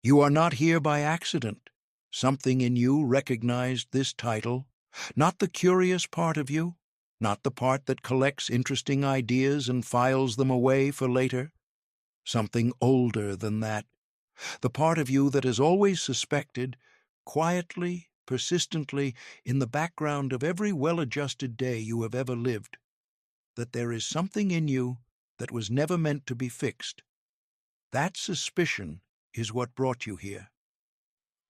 You are not here by accident. Something in you recognized this title, not the curious part of you, not the part that collects interesting ideas and files them away for later. Something older than that, the part of you that has always suspected, quietly, persistently, in the background of every well-adjusted day you have ever lived, that there is something in you that was never meant to be fixed. That suspicion is what brought you here.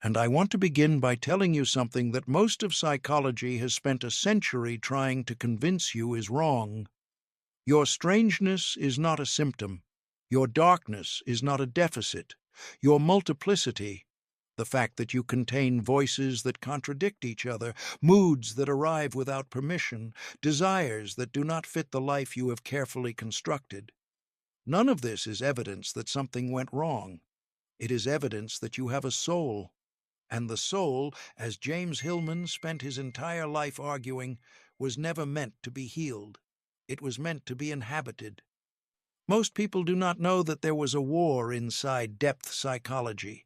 And I want to begin by telling you something that most of psychology has spent a century trying to convince you is wrong. Your strangeness is not a symptom. Your darkness is not a deficit. Your multiplicity, the fact that you contain voices that contradict each other, moods that arrive without permission, desires that do not fit the life you have carefully constructed. None of this is evidence that something went wrong. It is evidence that you have a soul. And the soul, as James Hillman spent his entire life arguing, was never meant to be healed. It was meant to be inhabited. Most people do not know that there was a war inside depth psychology,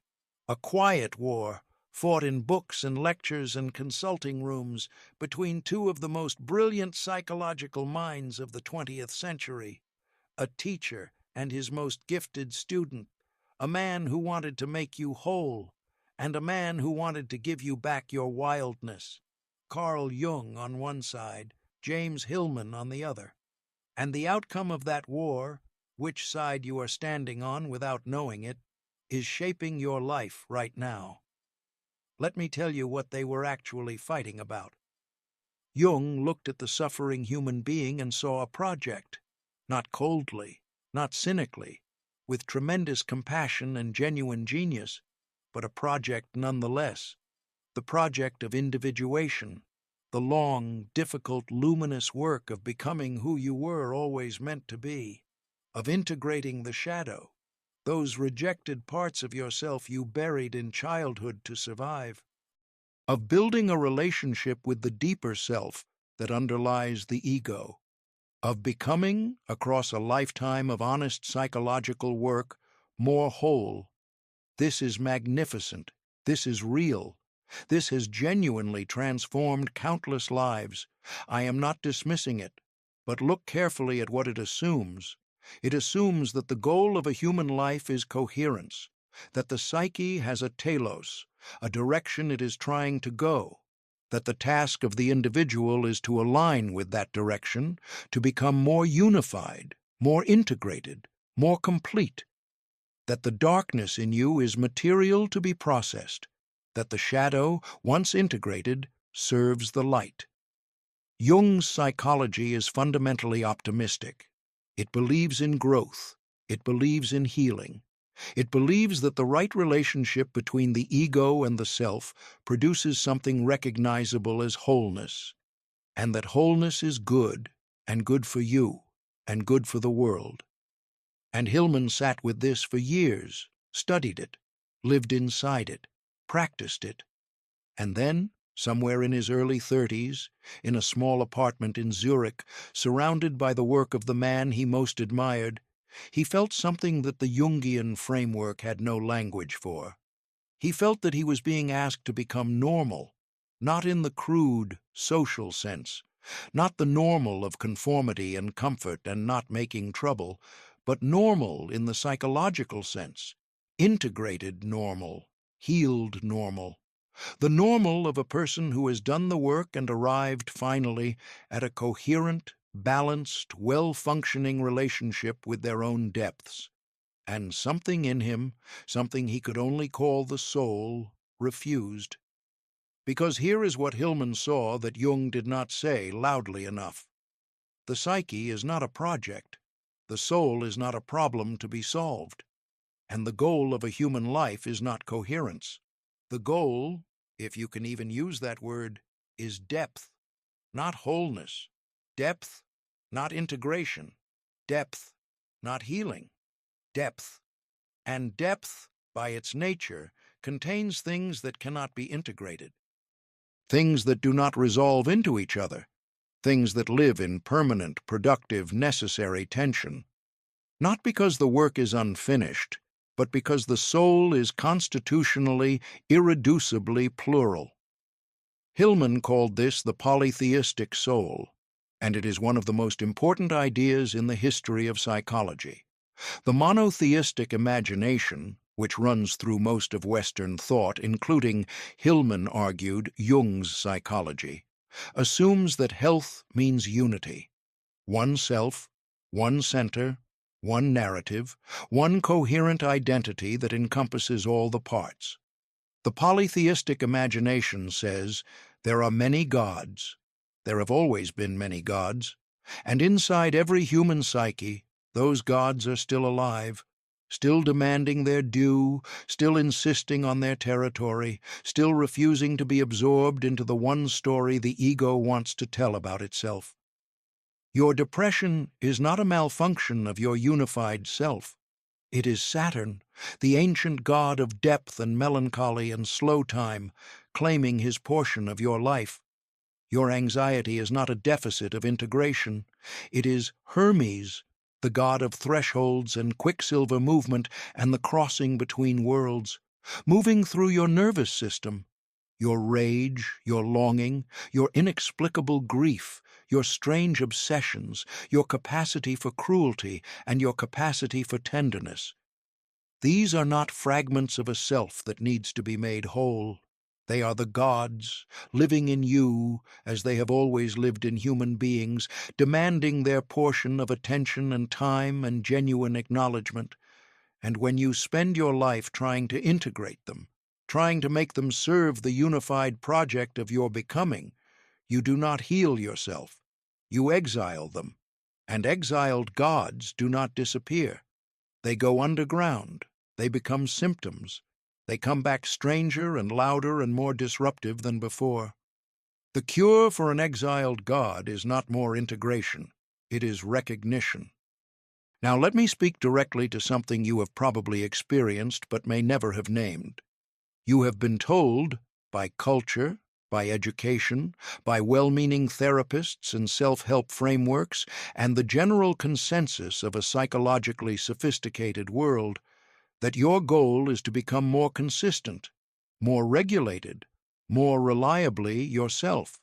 a quiet war fought in books and lectures and consulting rooms between two of the most brilliant psychological minds of the 20th century, a teacher and his most gifted student, a man who wanted to make you whole, and a man who wanted to give you back your wildness. Carl Jung on one side, James Hillman on the other. And the outcome of that war, which side you are standing on without knowing it, is shaping your life right now. Let me tell you what they were actually fighting about. Jung looked at the suffering human being and saw a project, not coldly, not cynically, with tremendous compassion and genuine genius, but a project nonetheless, the project of individuation, the long, difficult, luminous work of becoming who you were always meant to be, of integrating the shadow, those rejected parts of yourself you buried in childhood to survive, of building a relationship with the deeper self that underlies the ego, of becoming, across a lifetime of honest psychological work, more whole. This is magnificent. This is real. This has genuinely transformed countless lives. I am not dismissing it, but look carefully at what it assumes. It assumes that the goal of a human life is coherence, that the psyche has a telos, a direction it is trying to go, that the task of the individual is to align with that direction, to become more unified, more integrated, more complete, that the darkness in you is material to be processed, that the shadow, once integrated, serves the light. Jung's psychology is fundamentally optimistic. It believes in growth. It believes in healing. It believes that the right relationship between the ego and the self produces something recognizable as wholeness, and that wholeness is good, and good for you, and good for the world. And Hillman sat with this for years, studied it, lived inside it, practiced it. And then, somewhere in his early 30s, in a small apartment in Zurich, surrounded by the work of the man he most admired, he felt something that the Jungian framework had no language for. He felt that he was being asked to become normal, not in the crude, social sense, not the normal of conformity and comfort and not making trouble, but normal in the psychological sense, integrated normal, healed normal, the normal of a person who has done the work and arrived, finally, at a coherent, balanced, well-functioning relationship with their own depths. And something in him, something he could only call the soul, refused. Because here is what Hillman saw that Jung did not say loudly enough. The psyche is not a project. The soul is not a problem to be solved. And the goal of a human life is not coherence. The goal, if you can even use that word, is depth, not wholeness. Depth, not integration. Depth, not healing. Depth. And depth, by its nature, contains things that cannot be integrated. Things that do not resolve into each other. Things that live in permanent, productive, necessary tension. Not because the work is unfinished, but because the soul is constitutionally, irreducibly plural. Hillman called this the polytheistic soul, and it is one of the most important ideas in the history of psychology. The monotheistic imagination, which runs through most of Western thought, including, Hillman argued, Jung's psychology, assumes that health means unity. One self, one center, one narrative, one coherent identity that encompasses all the parts. The polytheistic imagination says there are many gods. There have always been many gods, and inside every human psyche, those gods are still alive, still demanding their due, still insisting on their territory, still refusing to be absorbed into the one story the ego wants to tell about itself. Your depression is not a malfunction of your unified self. It is Saturn, the ancient god of depth and melancholy and slow time, claiming his portion of your life. Your anxiety is not a deficit of integration. It is Hermes, the god of thresholds and quicksilver movement and the crossing between worlds, moving through your nervous system. Your rage, your longing, your inexplicable grief, your strange obsessions, your capacity for cruelty, and your capacity for tenderness. These are not fragments of a self that needs to be made whole. They are the gods, living in you, as they have always lived in human beings, demanding their portion of attention and time and genuine acknowledgement. And when you spend your life trying to integrate them, trying to make them serve the unified project of your becoming, you do not heal yourself. You exile them, and exiled gods do not disappear. They go underground. They become symptoms. They come back stranger and louder and more disruptive than before. The cure for an exiled god is not more integration. It is recognition. Now let me speak directly to something you have probably experienced but may never have named. You have been told, by culture, by education, by well-meaning therapists and self-help frameworks, and the general consensus of a psychologically sophisticated world, that your goal is to become more consistent, more regulated, more reliably yourself.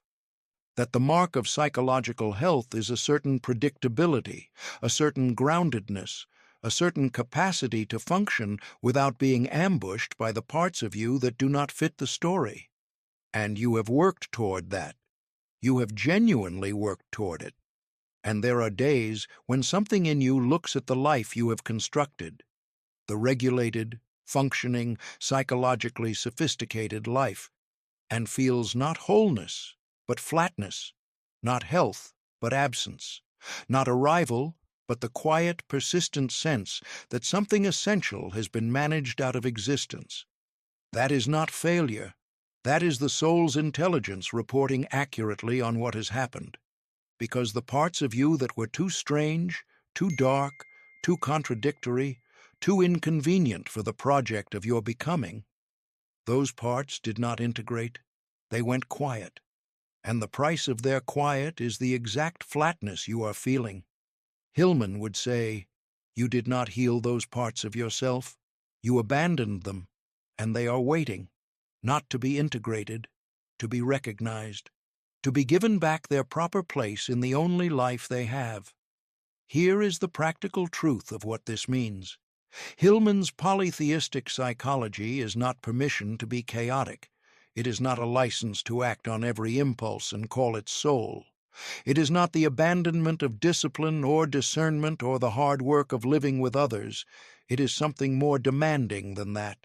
That the mark of psychological health is a certain predictability, a certain groundedness, a certain capacity to function without being ambushed by the parts of you that do not fit the story. And you have worked toward that. You have genuinely worked toward it. And there are days when something in you looks at the life you have constructed, the regulated, functioning, psychologically sophisticated life, and feels not wholeness, but flatness, not health, but absence, not arrival, but the quiet, persistent sense that something essential has been managed out of existence. That is not failure. That is the soul's intelligence reporting accurately on what has happened. Because the parts of you that were too strange, too dark, too contradictory, too inconvenient for the project of your becoming, those parts did not integrate. They went quiet. And the price of their quiet is the exact flatness you are feeling. Hillman would say, you did not heal those parts of yourself. You abandoned them, and they are waiting, not to be integrated, to be recognized, to be given back their proper place in the only life they have. Here is the practical truth of what this means. Hillman's polytheistic psychology is not permission to be chaotic. It is not a license to act on every impulse and call it soul. It is not the abandonment of discipline or discernment or the hard work of living with others. It is something more demanding than that.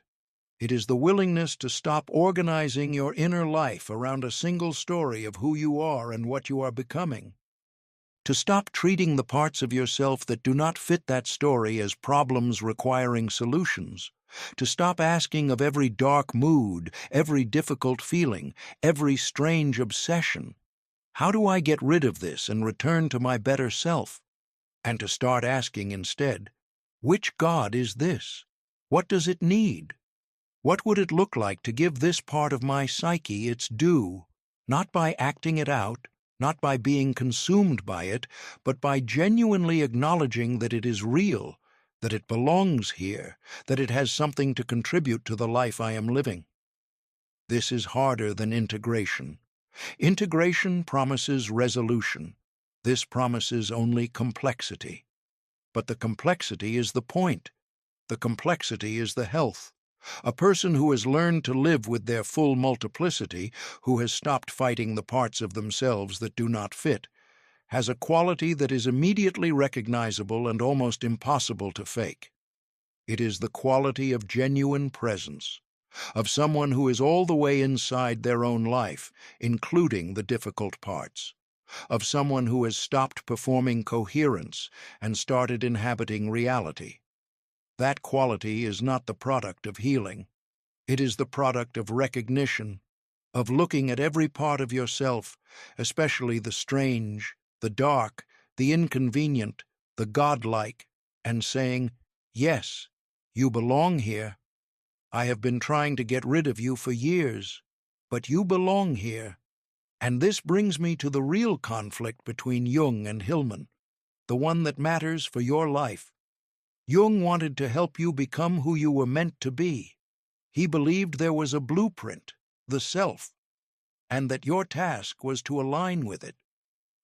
It is the willingness to stop organizing your inner life around a single story of who you are and what you are becoming. To stop treating the parts of yourself that do not fit that story as problems requiring solutions. To stop asking of every dark mood, every difficult feeling, every strange obsession, how do I get rid of this and return to my better self? And to start asking instead, which God is this? What does it need? What would it look like to give this part of my psyche its due, not by acting it out, not by being consumed by it, but by genuinely acknowledging that it is real, that it belongs here, that it has something to contribute to the life I am living. This is harder than integration. Integration promises resolution. This promises only complexity. But the complexity is the point. The complexity is the health. A person who has learned to live with their full multiplicity, who has stopped fighting the parts of themselves that do not fit, has a quality that is immediately recognizable and almost impossible to fake. It is the quality of genuine presence, of someone who is all the way inside their own life, including the difficult parts, of someone who has stopped performing coherence and started inhabiting reality. That quality is not the product of healing. It is the product of recognition, of looking at every part of yourself, especially the strange, the dark, the inconvenient, the godlike, and saying, "Yes, you belong here. I have been trying to get rid of you for years, but you belong here." And this brings me to the real conflict between Jung and Hillman, the one that matters for your life. Jung wanted to help you become who you were meant to be. He believed there was a blueprint, the self, and that your task was to align with it,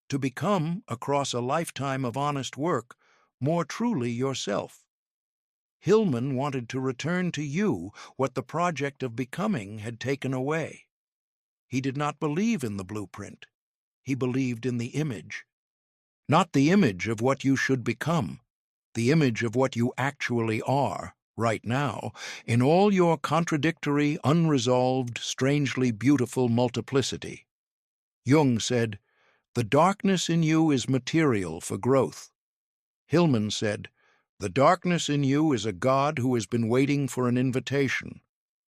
to become, across a lifetime of honest work, more truly yourself. Hillman wanted to return to you what the project of becoming had taken away. He did not believe in the blueprint. He believed in the image. Not the image of what you should become, the image of what you actually are, right now, in all your contradictory, unresolved, strangely beautiful multiplicity. Jung said, "The darkness in you is material for growth." Hillman said, "The darkness in you is a God who has been waiting for an invitation."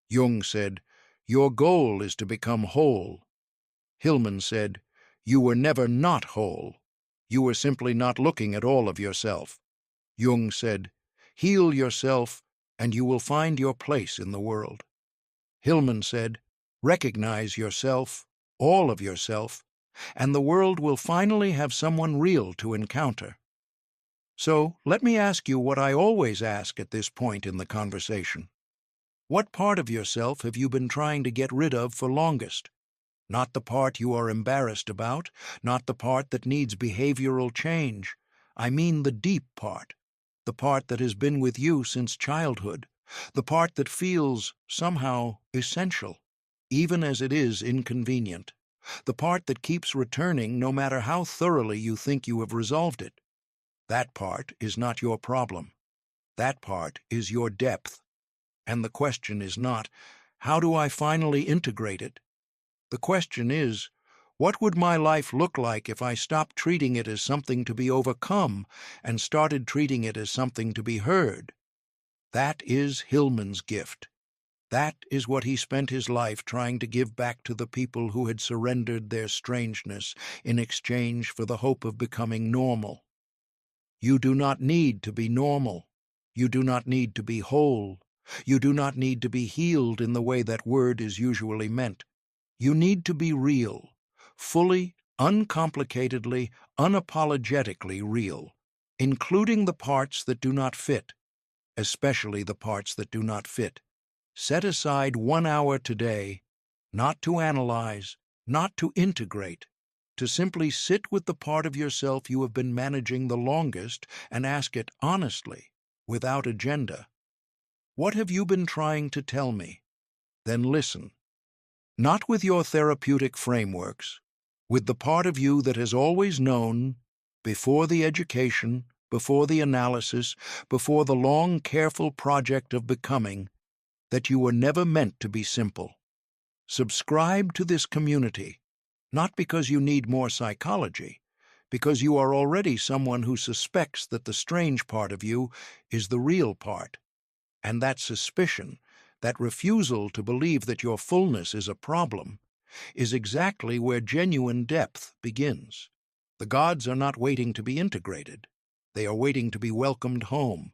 Jung said, "Your goal is to become whole." Hillman said, "You were never not whole. You were simply not looking at all of yourself." Jung said, "Heal yourself, and you will find your place in the world." Hillman said, "Recognize yourself, all of yourself, and the world will finally have someone real to encounter." So let me ask you what I always ask at this point in the conversation. What part of yourself have you been trying to get rid of for longest? Not the part you are embarrassed about, not the part that needs behavioral change. I mean the deep part, the part that has been with you since childhood, the part that feels, somehow, essential, even as it is inconvenient, the part that keeps returning no matter how thoroughly you think you have resolved it. That part is not your problem. That part is your depth. And the question is not, how do I finally integrate it? The question is, what would my life look like if I stopped treating it as something to be overcome and started treating it as something to be heard? That is Hillman's gift. That is what he spent his life trying to give back to the people who had surrendered their strangeness in exchange for the hope of becoming normal. You do not need to be normal. You do not need to be whole. You do not need to be healed in the way that word is usually meant. You need to be real, fully, uncomplicatedly, unapologetically real, including the parts that do not fit, especially the parts that do not fit. Set aside 1 hour today, not to analyze, not to integrate, to simply sit with the part of yourself you have been managing the longest and ask it honestly, without agenda. What have you been trying to tell me? Then listen. Not with your therapeutic frameworks, with the part of you that has always known, before the education, before the analysis, before the long, careful project of becoming, that you were never meant to be simple. Subscribe to this community, not because you need more psychology, because you are already someone who suspects that the strange part of you is the real part, and that suspicion, that refusal to believe that your fullness is a problem, is exactly where genuine depth begins. The gods are not waiting to be integrated. They are waiting to be welcomed home.